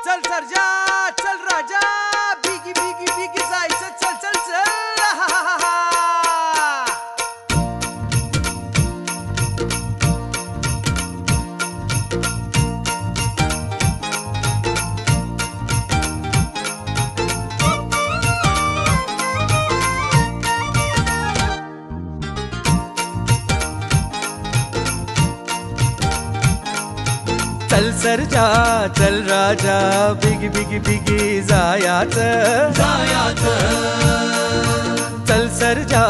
चल सर्जा चल राजा बिगी बिगी बिगी जायचं चल चल चल हा हा हा हा चल सर्जा चल राजा बिगी बिगी बिगी जायाचं चल सर्जा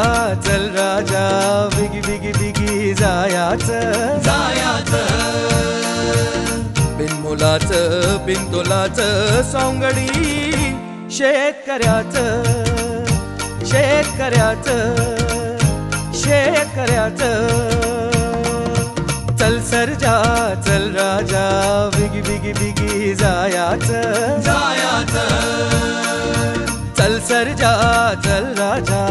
चल राजा बिगी बिगी बिगी जायाचं बिनमुलाचं बिनतोलाचं सौंगडी शेतकऱ्याचं चल सर्जा चल राजा बिगी बिगी बिगी जायाचं चल सर्जा चल राजा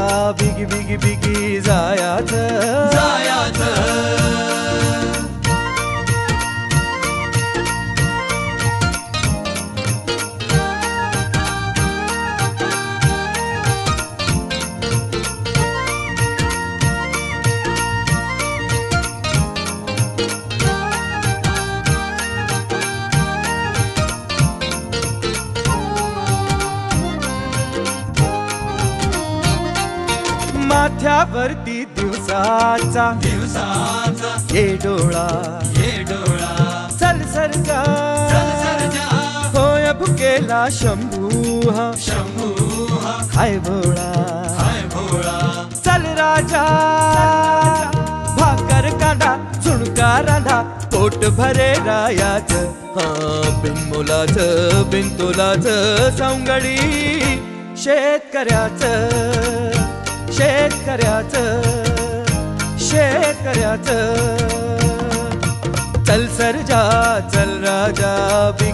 बिगी बिगी बिगी जायाचं माथ्यावरती दिवसाचा हे डोळा चल सर्जा होय भुकेला शंभू हाय भोळा चल राजा भाकर कांदा झुणका रांधा पोट भरे रायाचं बिनमुलाचं बिनतोलाचं सौंगडी शेतकऱ्याचं चल सर्जा चल राजा बिगी